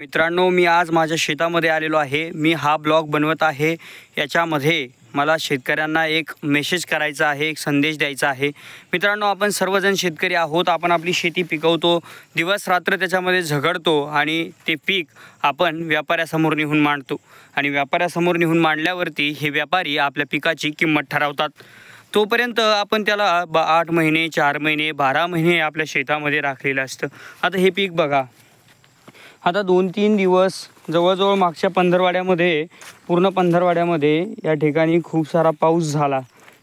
मित्रांनो, मी आज माझ्या शेतामध्ये आलेलो आहे। मी हा ब्लॉग बनवत आहे। याच्यामध्ये मला शेतकऱ्यांना एक मेसेज करायचा आहे, एक संदेश द्यायचा आहे। मित्रांनो, आपण सर्वजण शेतकरी आहोत। आपण आपली शेती पिकवतो, दिवस रात्र त्याच्यामध्ये झगडतो आणि ते पीक आपण व्यापाऱ्यासमोर नेऊन मांडतो आणि व्यापाऱ्यासमोर नेऊन मांडल्यावरती हे व्यापारी आपल्या पिकाची किंमत ठरवतात। तोपर्यंत आपण त्याला 8 महिने, 4 महिने, 12 महिने आपल्या शेतामध्ये राखलेलं असतं। आता हे पीक बघा, आता 2-3 दिवस जवळजवळ मागच्या पंधरवाड्यामध्ये, पूर्ण पंधरवाड्यामध्ये या ठिकाणी खूप सारा पाऊस झाला।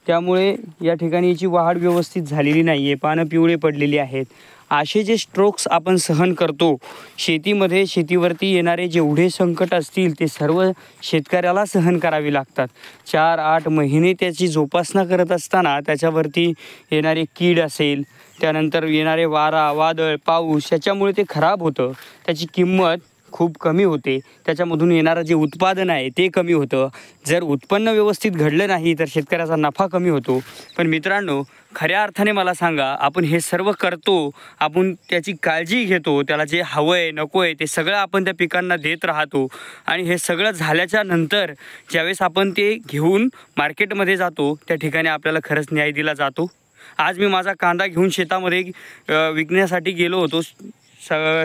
त्यामुळे या ठिकाणी याची वाढ व्यवस्थित झालेली नाही आहे, पानं पिवळे पडलेली आहेत। असे जे स्ट्रोक्स आपण सहन करतो शेतीमध्ये, शेतीवरती येणारे जेवढे संकट असतील ते सर्व शेतकऱ्याला सहन करावे लागतात। 4-8 महिने त्याची जोपासना करत असताना त्याच्यावरती येणारे कीड असेल, त्यानंतर येणारे वारा, वादळ, पाऊस याच्यामुळे ते खराब होतं, त्याची किंमत खूप कमी होते, त्याच्यामधून येणारं जे उत्पादन आहे ते कमी होतं। जर उत्पन्न व्यवस्थित घडलं नाही तर शेतकऱ्याचा नफा कमी होतो। पण मित्रांनो, खऱ्या अर्थाने मला सांगा, आपण हे सर्व करतो, आपण त्याची काळजी घेतो, त्याला जे हवं आहे नको आहे ते सगळं आपण त्या पिकांना देत राहतो आणि हे सगळं झाल्याच्या नंतर ज्यावेळेस आपण ते घेऊन मार्केटमध्ये जातो त्या ठिकाणी आपल्याला खरंच न्याय दिला जातो। आज मी माझा कांदा घेऊन शेतामध्ये विकण्यासाठी गेलो होतो।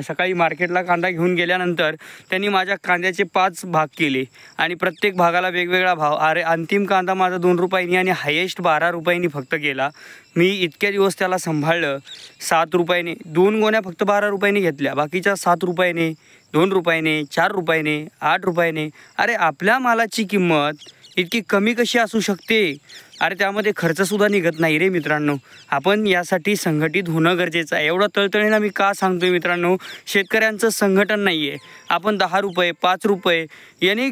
सकाळी मार्केटला कांदा घेऊन गेल्यानंतर त्यांनी माझ्या कांद्याचे 5 भाग केले आणि प्रत्येक भागाला वेगवेगळा भाव। अरे, अंतिम कांदा माझा 2 रुपयांनी आणि हायेस्ट 12 रुपयांनी फक्त गेला। मी इतक्या दिवस त्याला सांभाळलं, 7 रुपयाने 2 गोण्या फक्त 12 रुपयांनी घेतल्या, बाकीच्या 7 रुपयाने, 2 रुपयाने, 4 रुपयाने, 8 रुपयाने। अरे, आपल्या मालाची किंमत इतकी कमी कशी असू शकते? अरे, त्यामध्ये खर्चसुद्धा निघत नाही रे मित्रांनो। आपण यासाठी संघटित होणं गरजेचं आहे। एवढं तळतळीनं मी का सांगतोय मित्रांनो, शेतकऱ्यांचं संघटन नाही आहे। आपण 10 रुपये, 5 रुपये याने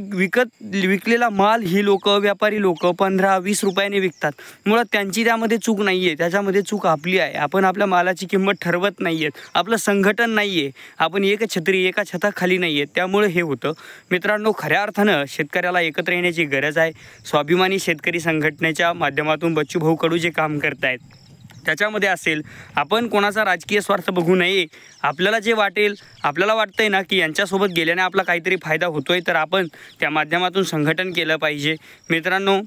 विकलेला माल ही लोक, व्यापारी लोक 15-20 रुपयाने विकतात। मुळात त्यांची त्यामध्ये चूक नाही आहे, त्याच्यामध्ये चूक आपली आहे। आपण आपल्या मालाची किंमत ठरवत नाही आहेत, आपलं संघटन नाही आहे, आपण एक छत्री, एका छताखाली नाही आहेत, त्यामुळे हे होतं। मित्रांनो, खऱ्या अर्थानं शेतकऱ्याला एकत्र येण्याची गरज आहे। स्वाभिमानी शेतकरी संघटनेच्या माध्यमातून बच्चूभाऊ कडू जे काम करतायत त्याच्यामध्ये असेल, आपण कोणाचा राजकीय स्वार्थ बघू नये। आपल्याला जे वाटेल, आपल्याला वाटतंय ना की यांच्यासोबत गेल्याने आपला काहीतरी फायदा होतोय, तर आपण त्या माध्यमातून संघटन केलं पाहिजे। मित्रांनो,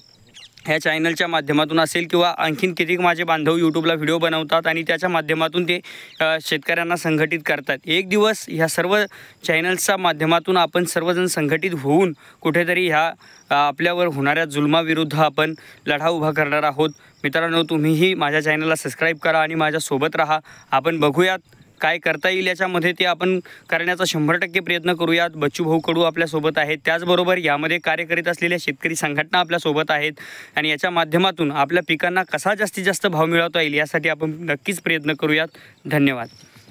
ह्या चॅनलच्या माध्यमातून असेल किंवा आणखीन कितीक माझे बांधव यूट्यूबला व्हिडिओ बनवतात आणि त्याच्या माध्यमातून ते शेतकऱ्यांना संघटित करतात। एक दिवस ह्या सर्व चॅनल्सच्या माध्यमातून आपण सर्वजण संघटित होऊन कुठेतरी ह्या आपल्यावर होणाऱ्या जुलमाविरुद्ध आपण लढा उभा करणार आहोत। मित्रांनो, तुम्हीही माझ्या चॅनलला सबस्क्राईब करा आणि माझ्यासोबत राहा। आपण बघूयात काय करता येईल याच्यामध्ये, ते आपण करण्याचा 100% प्रयत्न करूयात। बच्चूभाऊ कडू आपल्यासोबत आहेत, त्याचबरोबर यामध्ये कार्य करीत असलेल्या शेतकरी संघटना आपल्यासोबत आहेत आणि याच्या माध्यमातून आपल्या पिकांना कसा जास्तीत जास्त भाव मिळवता येईल यासाठी आपण नक्कीच प्रयत्न करूयात। धन्यवाद।